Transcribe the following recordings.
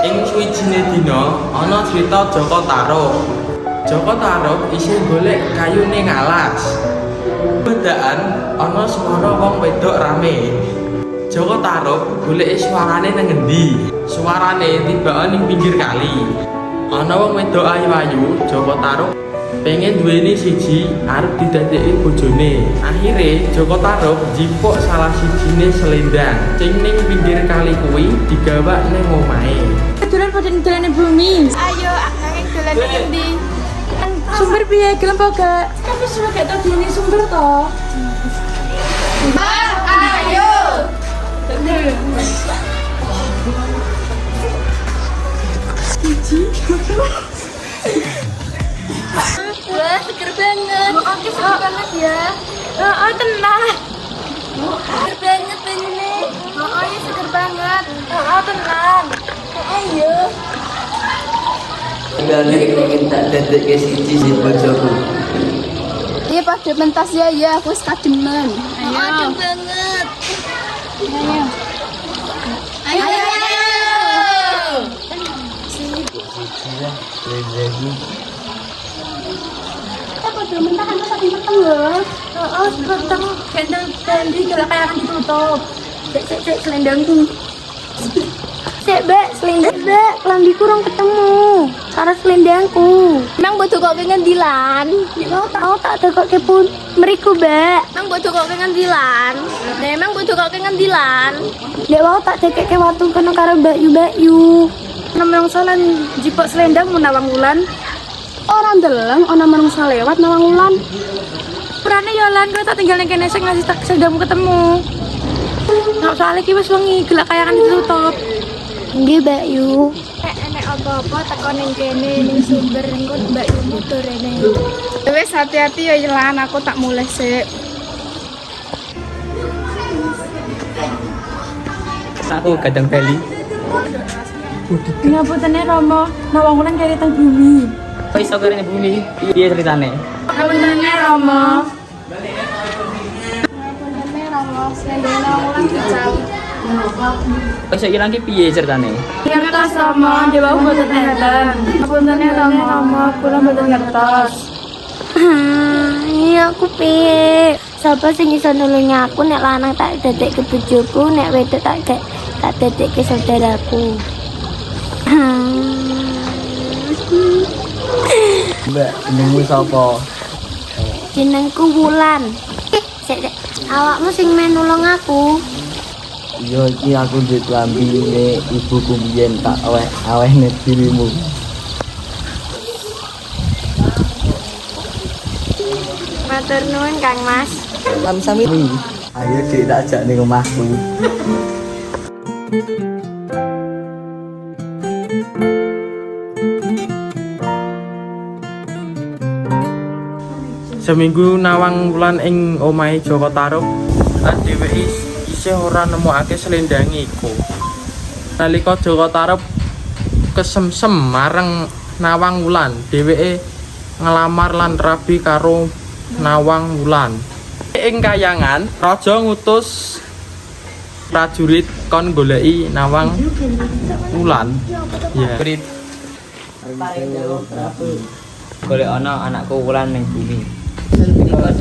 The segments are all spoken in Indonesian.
Ing suwijine dina ana crita Jaka Tarub. Jaka Tarub isih golek kayu ning alas. Bedaan ana swara wong wedok rame. Jaka Tarub goleki suarane nang endi? Suarane tibaan ning pinggir kali. Ana wong wedok ayu-ayu, Jaka Tarub pengen duweni siji arep didadekake bojone. Akhire Jaka Tarub njipuk salah sijine selendang sing ning pinggir kali kuwi digawak ning omahe. Dolan bumi. Ayo, nanging dolan ning endi? Sumber piye gelem apa gak? Tapi suwe gak tau diene sumber to. Ayo. Wah, seger banget. Oke, seger banget ya. Tenang. Seger banget banyune. Ya seger banget. Tenang. Ayo. Gale pengen tak dadekke siji sing bojoku. Iya pada mentas ya aku wis kademen. Ayo. Adem banget. Ayo. Kita pada mentahan masa peteng loh. Peteng gendeng tadi kalau kayak akan ditutup. Cek selendangku. Cek Mbak, selendang Mbak, kelambi kurang ketemu. Cara selendangku. Emang bodoh kok pengen dilan? Mau tak ada kok kepun meriku Mbak. Emang bodoh kok pengen dilan? Emang bodoh kok pengen dilan? Dek mau tak dekek ke waktu kena karo Mbak Yu. Namang salan jipok selendang menawang wulan. Orang deleng, orang manungsa lewat nawang wulan. Purane Yolan kowe tak tinggal ning kene sing ngasih tak selendangmu ketemu. Nggak soalnya ki wis wengi gelak kayangan ditutup. Nggih Mbak Yu. Enek apa-apa teko ning kene ning sumber engko Mbak Yu mutur rene. Wis hati-hati ya Yolan, aku tak mulai sik. Aku kadang bali. Ngaputane Romo, nawang wulan kaya teng bumi. Kok iso kene bumi? Piye ceritane? Ngaputane Romo. Ngapune Romo, selendang nawang wulan kecap. Kok iso ilang ki piye ceritane? Ngertos Romo, dewa boten ngeten. Ngaputane Romo, kula boten ngertos. Iya aku piye? Sapa sing iso nulungi aku nek lanang tak dadekke bojoku, nek wedok tak dadekke saudaraku. Mbak, jenengmu sapa? Jenengku Wulan. Sik, awakmu sing men nulung aku. Iya iki aku duwe klambine ibuku biyen tak aweh-awehne dirimu. Matur nuwun Kang Mas. Sami-sami. Ayo Dik tak ajak ning omahku. Seminggu nawang wulan ing omahe Jaka Tarub, lan dheweke isih ora nemokake slendange iku. Nalika Jaka Tarub kesemsem marang nawang wulan, dheweke ngelamar lan rabi karo nawang wulan. Ing kayangan, raja ngutus prajurit kon goleki nawang wulan. Ya. Golek ana anakku wulan ning bumi. Mbak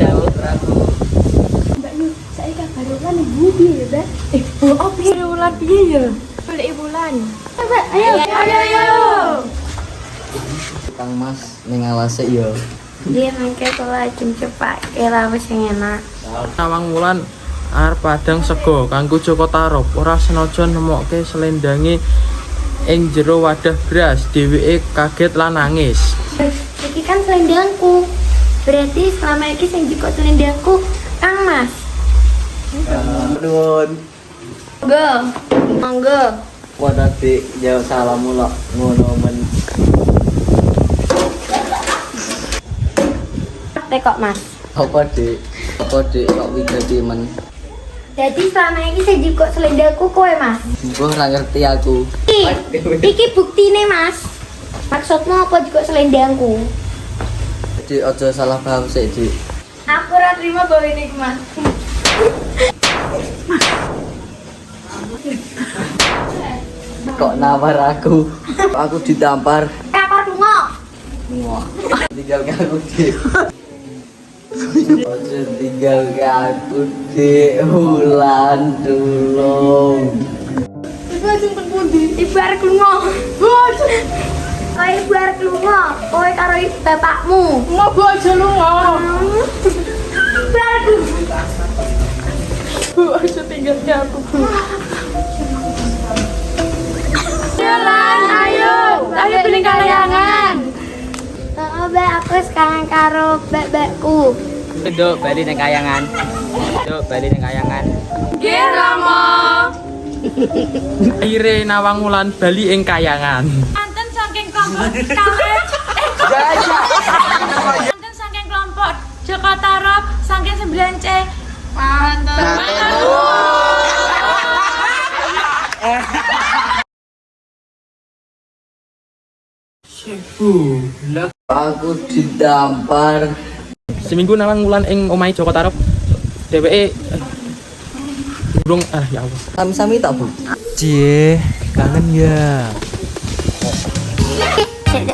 Yu, saiki kabar Wulan ning bumi ya, Mbak. Piye wulan piye ya? Golek Wulan. Mbak, ayo. Kang Mas ning alase ya. Dia mangke kula ajeng cepake lah wis sing enak. Nawang wulan arep padang sego kanggo Jaka Tarub, ora senajan nemokke slendange ing jero wadah beras. Dheweke kaget lan nangis. Iki kan selendangku. Berarti selama ini sing jikok selendangku Kang Mas. Nuwun. Monggo. Wadah Dik, jawab salammu lho ngono men. Tekok Mas. Apa Dik? Apa Dik kok wigati men? Jadi selama ini sing jikok selendangku kowe Mas. Mbah ora ngerti aku. Iki buktine Mas. Maksudmu apa jikok selendangku? Dik aja salah paham sik Dik. Aku ora terima bawa ini Mas. kok nawar aku. Aku ditampar. Kapar lunga. Wah, tinggal ke aku di. Ojo tinggal ke aku di Ulan tulung. Ibu arek lunga. Kowe ibu arek lunga. Kowe karo bapakmu. Mau bu aja lu nggak? Ibu arek lunga. Bu aja tinggal ke aku bu. Jalan, ayo beli kayangan. Oh, Mbak, aku sekarang karo bebekku. Duk, bali ning kayangan. Duk, bali ning kayangan. Geramo. Akhire Nawang Wulan bali ing kayangan. Anten saking kelompok karet. Anten saking kelompok Joko Tarub saking 9C. Mantap. Bu, Aku ditampar. seminggu Nawang Wulan ing omahe Joko Tarub. Dheweke burung ya Allah. Sami-sami tak, Bu? Cie, kangen ya. Sik,